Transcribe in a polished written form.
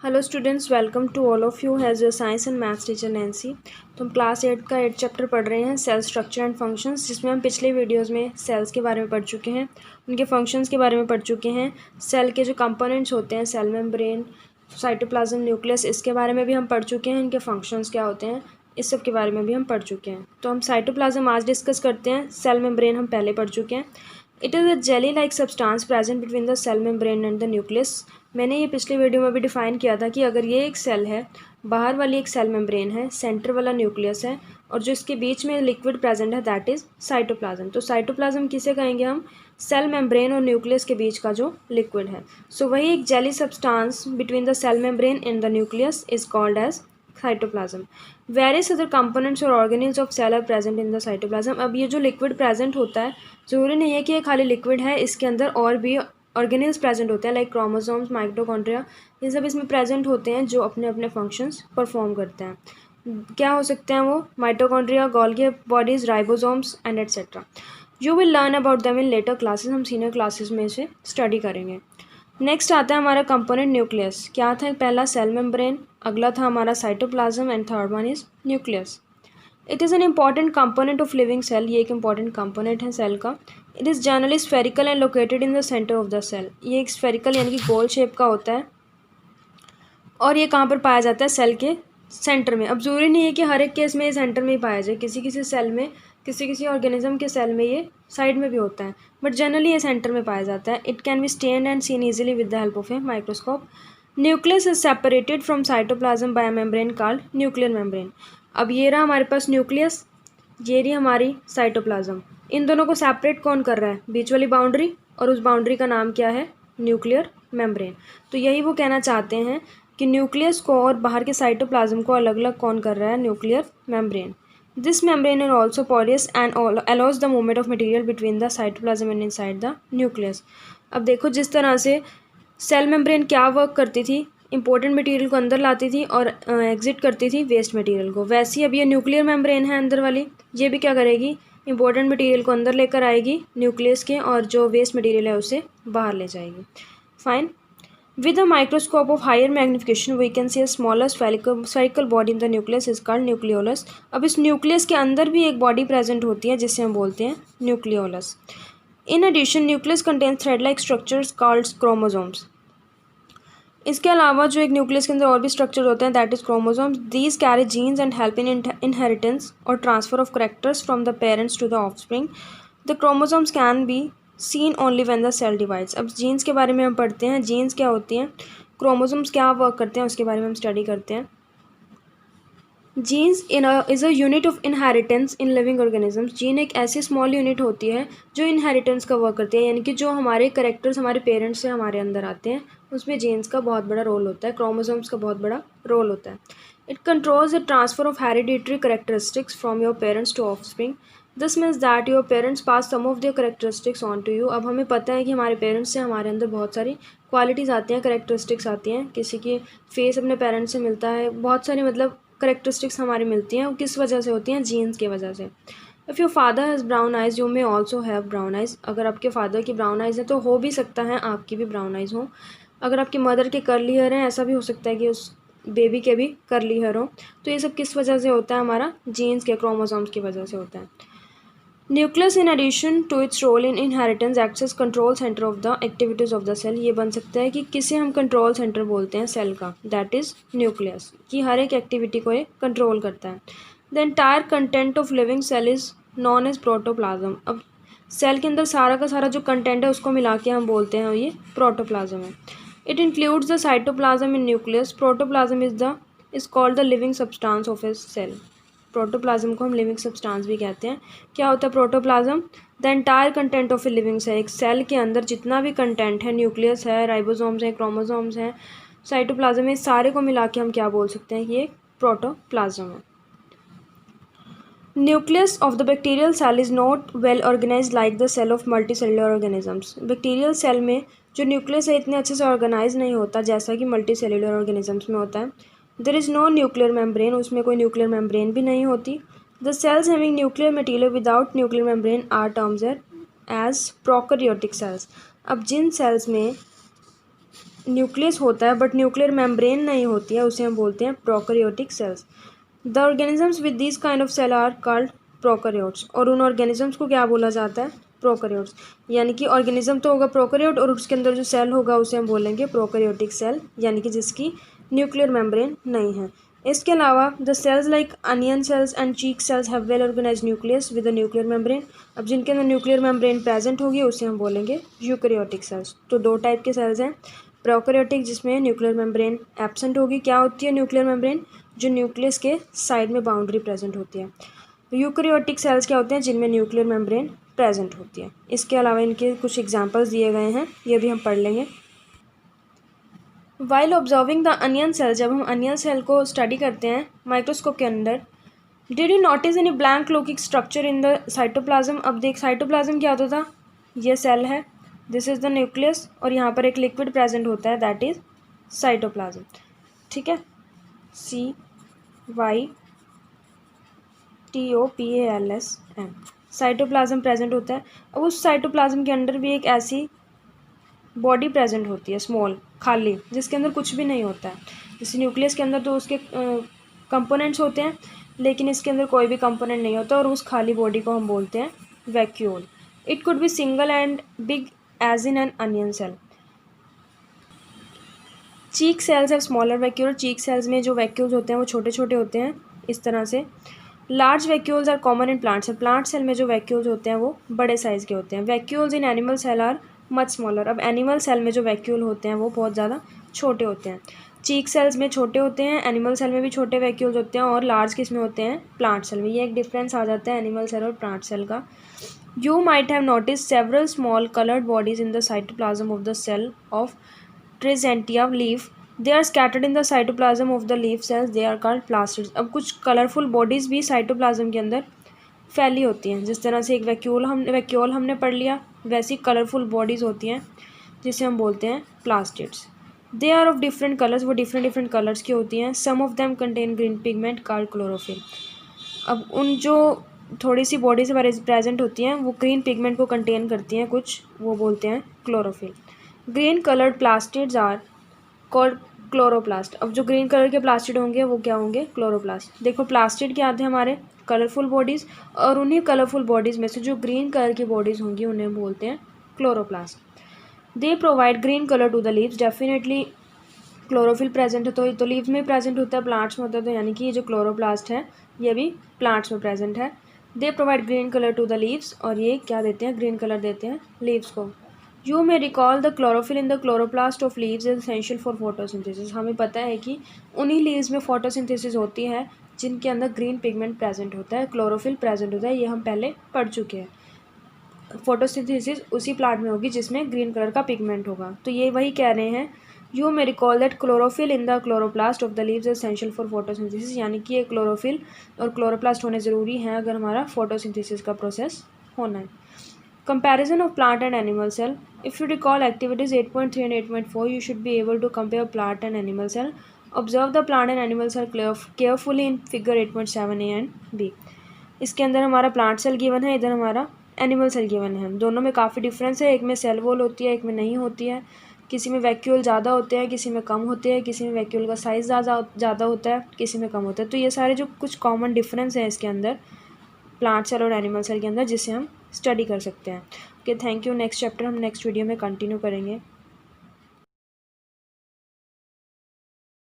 Hello students, welcome to all of you has your science and maths teacher Nancy. तो हम class 8 का 8 chapter पढ़ रहे हैं, सेल स्ट्रक्चर एंड फंक्शंस, जिसमें हम पिछले वीडियोस में सेल्स के बारे में पढ़ चुके हैं, उनके फंक्शंस के बारे में पढ़ चुके हैं। सेल के जो कंपोनेंट्स होते हैं, सेल मेम्ब्रेन, साइटोप्लाज्म, न्यूक्लियस, इसके बारे में भी हम पढ़ चुके हैं। इनके फंक्शंस क्या होते हैं, इस सब के बारे में भी हम पढ़ चुके हैं। तो हम साइटोप्लाज्म आज डिस्कस करते हैं। सेल मेम्ब्रेन हम पहले पढ़ चुके हैं। It is a jelly like substance present between the cell membrane and the nucleus. मैंने ये पिछले वीडियो में भी डिफाइन किया था कि अगर ये एक सेल है, बाहर वाली एक सेल मेम्ब्रेन है, सेंटर वाला न्यूक्लियस है, और जो इसके बीच में लिक्विड प्रेजेंट है, दैट इज़ साइटोप्लाज्म। तो साइटोप्लाज्म किसे कहेंगे हम? सेल मेम्ब्रेन और न्यूक्लियस के बीच का जो लिक्विड है। सो वही एक jelly substance between the cell membrane and the nucleus is called as cytoplasm. Various other components और organelles of cell are present in the cytoplasm. अब ये जो लिक्विड प्रेजेंट होता है, ज़रूरी नहीं है कि ये खाली लिक्विड है, इसके अंदर और भी ऑर्गेनेल्स प्रेजेंट होते हैं, लाइक क्रोमोसोम्स, माइटोकॉन्ड्रिया, ये सब इसमें प्रेजेंट होते हैं जो अपने अपने फंक्शंस परफॉर्म करते हैं। क्या हो सकते हैं वो? Mitochondria, Golgi bodies, ribosomes and etcetera. You will learn about them in later classes. हम सीनियर क्लासेस में इसे स्टडी करेंगे। नेक्स्ट आता है हमारा कंपोनेंट न्यूक्लियस। क्या था? पहला सेल मेम्ब्रेन, अगला था हमारा cytoplasm, and third one is nucleus. It is an important component of living cell. ये एक इंपॉर्टेंट कंपोनेंट है सेल का। It is generally spherical and located in the centre of the cell. ये एक spherical यानी कि गोल शेप का होता है, और ये कहाँ पर पाया जाता है? सेल के सेंटर में। अब ज़रूरी नहीं है कि हर एक केस में ये सेंटर में ही पाया जाए, किसी किसी सेल में, किसी किसी ऑर्गेनिज्म के सेल में ये साइड में भी होता है, बट जनरली ये सेंटर में पाया जाता है। It can be stained and seen easily with the help of a microscope. Nucleus is separated from cytoplasm by a membrane called nuclear membrane. अब ये रहा हमारे पास न्यूक्लियस, ये रही हमारी साइटोप्लाज्म। इन दोनों को सेपरेट कौन कर रहा है? बीच वाली बाउंड्री, और उस बाउंड्री का नाम क्या है? Nuclear membrane. तो यही वो कहना चाहते हैं कि न्यूक्लियस को और बाहर के साइटोप्लाज्म को अलग अलग कौन कर रहा है? Nuclear membrane. This membrane is also porous and allows the movement of material between the cytoplasm and inside the nucleus. अब देखो, जिस तरह से सेल मेम्ब्रेन क्या वर्क करती थी? इंपॉर्टेंट मटेरियल को अंदर लाती थी और एग्जिट करती थी वेस्ट मटेरियल को। वैसे ही अब ये न्यूक्लियर मेम्ब्रेन है अंदर वाली, ये भी क्या करेगी? इंपॉर्टेंट मटेरियल को अंदर लेकर आएगी न्यूक्लियस के, और जो वेस्ट मटेरियल है उसे बाहर ले जाएगी। Fine. With a microscope of higher magnification we can see a smaller spherical body in the nucleus is called nucleolus. अब इस न्यूक्लियस के अंदर भी एक बॉडी प्रेजेंट होती है जिसे हम बोलते हैं nucleolus. In addition nucleus contains thread like structures called chromosomes. इसके अलावा जो एक न्यूक्लियस के अंदर और भी स्ट्रक्चर होते हैं, that is chromosomes. These carry genes and help in inheritance और transfer of characters from the parents to the offspring. The chromosomes can be seen only when the cell divides. अब genes के बारे में हम पढ़ते हैं। जीन्स क्या होती हैं, क्रोमोसोम्स क्या वर्क करते हैं, उसके बारे में हम स्टडी करते हैं। Genes is a unit of inheritance in living organisms. Gene एक ऐसी स्मॉल यूनिट होती है जो इनहेरिटेंस का वर्क करती है, यानी कि जो हमारे करेक्टर्स हमारे पेरेंट्स से हमारे अंदर आते हैं, उसमें जीन्स का बहुत बड़ा रोल होता है, क्रोमोसोम्स का बहुत बड़ा रोल होता है। It controls the transfer of hereditary characteristics from your parents to offspring. This means that your parents pass some of their characteristics on to you. अब हमें पता है कि हमारे पेरेंट्स से हमारे अंदर बहुत सारी क्वालिटीज़ आती हैं, करेक्टरिस्टिक्स आती हैं। किसी की फेस अपने पेरेंट्स से मिलता है, बहुत सारी मतलब करेक्टरिस्टिक्स हमारी मिलती हैं। वो किस वजह से होती हैं? जीन्स की वजह से। If your father has brown eyes you may also have brown eyes. अगर आपके फादर की ब्राउन आइज़ है तो हो भी सकता है आपकी भी ब्राउन आइज़ हो। अगर आपकी मदर के कर्ली हेयर हैं, ऐसा भी हो सकता है कि उस बेबी के भी कर्ली हेयर हो। तो ये सब किस वजह से होता है? हमारा जीन्स के, क्रोमोसोम्स की वजह से होता है। Nucleus in addition to its role in inheritance acts as control centre of the activities of the cell. ये बन सकता है कि किसे हम कंट्रोल सेंटर बोलते हैं सेल का, दैट इज़ न्यूक्लियस, कि हर एक एक्टिविटी को ये कंट्रोल करता है। The entire content of living cell is known as protoplasm. अब सेल के अंदर सारा का सारा जो कंटेंट है उसको मिला के हम बोलते हैं ये प्रोटोप्लाज्म है। It includes the cytoplasm in nucleus. Protoplasm is called the living substance of a cell. Protoplasm को हम लिविंग सब्सटेंस भी कहते हैं। क्या होता है protoplasm? The entire content of a living cell. एक सेल के अंदर जितना भी कंटेंट है, न्यूक्लियस है, राइबोसोम्स हैं, क्रोमोसोम्स हैं, साइटोप्लाज्म है, सारे को मिला के हम क्या बोल सकते हैं कि ये प्रोटोप्लाज्म है। Nucleus of the bacterial cell is not well organise like the cell of multicellular organisms. Bacterial cell में जो न्यूक्लियस है इतने अच्छे से ऑर्गेनाइज नहीं होता जैसा कि मल्टीसेलुलर ऑर्गेनिजम्स में होता है। There is no nuclear membrane. उसमें कोई न्यूक्लियर मेम्ब्रेन भी नहीं होती। The cells having nuclear material without nuclear membrane are terms as prokaryotic cells. अब जिन सेल्स में न्यूक्लियस होता है बट न्यूक्लियर मेम्ब्रेन नहीं होती है, उसे हम बोलते हैं prokaryotic cells. The organisms with this kind of cell are called prokaryotes. और उन ऑर्गेनिजम्स को क्या बोला जाता है? प्रोकैरियोट्स। यानी कि ऑर्गेनिज्म तो होगा प्रोकैरियोट और उसके अंदर जो सेल होगा उसे हम बोलेंगे प्रोकैरियोटिक सेल, यानी कि जिसकी न्यूक्लियर मेम्ब्रेन नहीं है। इसके अलावा the cells like onion cells and cheek cells have well organised nucleus with a nuclear membrane. अब जिनके अंदर न्यूक्लियर मेम्ब्रेन प्रेजेंट होगी उसे हम बोलेंगे यूकैरियोटिक सेल्स। तो दो टाइप के सेल्स हैं, प्रोकैरियोटिक जिसमें न्यूक्लियर मेम्ब्रेन एब्सेंट होगी। क्या होती है न्यूक्लियर मेम्ब्रेन? जो न्यूक्लियस के साइड में बाउंड्री प्रेजेंट होती है। यूकैरियोटिक सेल्स क्या होते हैं? जिनमें न्यूक्लियर मेम्ब्रेन प्रेजेंट होती है। इसके अलावा इनके कुछ एग्जांपल्स दिए गए हैं, ये भी हम पढ़ लेंगे। While observing the onion cell, जब हम अनियन सेल को स्टडी करते हैं माइक्रोस्कोप के अंदर, did you notice any blank looking structure in the cytoplasm? अब देख साइटोप्लाज्म क्या होता था, ये सेल है, दिस इज द न्यूक्लियस और यहाँ पर एक लिक्विड प्रेजेंट होता है दैट इज साइटोप्लाज्म। ठीक है, CYTOPLASM, साइटोप्लाज्म प्रेजेंट होता है। अब उस साइटोप्लाज्म के अंदर भी एक ऐसी बॉडी प्रेजेंट होती है स्मॉल, खाली, जिसके अंदर कुछ भी नहीं होता है। जैसे न्यूक्लियस के अंदर तो उसके कंपोनेंट्स होते हैं, लेकिन इसके अंदर कोई भी कंपोनेंट नहीं होता और उस खाली बॉडी को हम बोलते हैं vacuole. It could be single and big as in an onion cell. Cheek cells है स्मॉलर वैक्यूल। चीक सेल्स में जो वैक्यूल्स होते हैं वो छोटे छोटे होते हैं इस तरह से। Large vacuoles are common in plants. Plant cell में जो वैक्यूल्स होते हैं वो बड़े साइज़ के होते हैं। Vacuoles in animal cell are much smaller. अब एनिमल सेल में जो वैक्यूल होते हैं वो बहुत ज़्यादा छोटे होते हैं। चीक सेल्स में छोटे होते हैं, एनिमल सेल में भी छोटे वैक्यूल्स होते हैं और लार्ज किस में होते हैं? प्लांट सेल में। ये एक डिफरेंस आ जाता है एनिमल सेल और प्लांट सेल का। You might have notice several small coloured bodies in the cytoplasm of the cell of Tradescantia leaf. They are scattered in the cytoplasm of the leaf cells, they are called plastids. अब कुछ colourful bodies भी cytoplasm के अंदर फैली होती हैं। जिस तरह से एक वैक्यूल हमने पढ़ लिया, वैसी कलरफुल बॉडीज़ होती हैं जिसे हम बोलते हैं plastids. They are of different colours, वो डिफरेंट कलर्स की होती हैं। Some of them contain green pigment called chlorophyll. अब उन जो थोड़ी सी बॉडी से प्रेजेंट होती हैं वो ग्रीन पिगमेंट को कंटेन करती हैं कुछ, वो बोलते हैं chlorophyll. Green coloured plastids are called chloroplast. अब जो ग्रीन कलर के प्लास्टिड होंगे वो क्या होंगे? क्लोरोप्लास्ट। देखो प्लास्टिड क्या आते हैं हमारे? कलरफुल बॉडीज़, और उन्हीं कलरफुल बॉडीज़ में से जो ग्रीन कलर की बॉडीज़ होंगी उन्हें बोलते हैं chloroplast. They provide green colour to the leaves. Definitely chlorophyll present है तो लीव्स में प्रेजेंट होता है, प्लांट्स में होता है, तो यानी कि ये जो क्लोरोप्लास्ट है ये भी प्लांट्स में प्रेजेंट है। They provide green colour to the leaves, और ये क्या देते हैं? ग्रीन कलर देते हैं लीव्स को। You may recall the chlorophyll in the chloroplast of leaves is essential for photosynthesis. हमें पता है कि उन्हीं लीव्स में फोटोसिंथेसिस होती है जिनके अंदर ग्रीन पिगमेंट प्रेजेंट होता है, क्लोरोफिल प्रेजेंट होता है, ये हम पहले पढ़ चुके हैं। फोटोसिंथेसिस उसी प्लांट में होगी जिसमें ग्रीन कलर का पिगमेंट होगा। तो ये वही कह रहे हैं, you may recall that chlorophyll in the chloroplast of the leaves is essential for photosynthesis. यानी कि ये क्लोरोफिल और क्लोरोप्लास्ट होने ज़रूरी हैं अगर हमारा फोटोसिंथेसिस का प्रोसेस होना है। Comparison of plant and animal cell. If you recall activities 8.3 and 8.4, you should be able to compare plant and animal cell. Observe the plant and animal cell carefully in figure 8.7 A and B. इसके अंदर हमारा plant cell given है, इधर हमारा animal cell given है। दोनों में काफ़ी डिफरेंस है, एक में सेल वॉल होती है, एक में नहीं होती है। किसी में वैक्यूल ज़्यादा होते हैं, किसी में कम होते हैं, किसी में वैक्यूल का साइज़ ज़्यादा होता है, किसी में कम होता है। तो ये सारे जो कुछ कॉमन डिफरेंस है इसके अंदर प्लांट सेल और एनिमल सेल के अंदर, जिसे हम स्टडी कर सकते हैं। Okay, thank you. Next chapter हम नेक्स्ट वीडियो में कंटिन्यू करेंगे।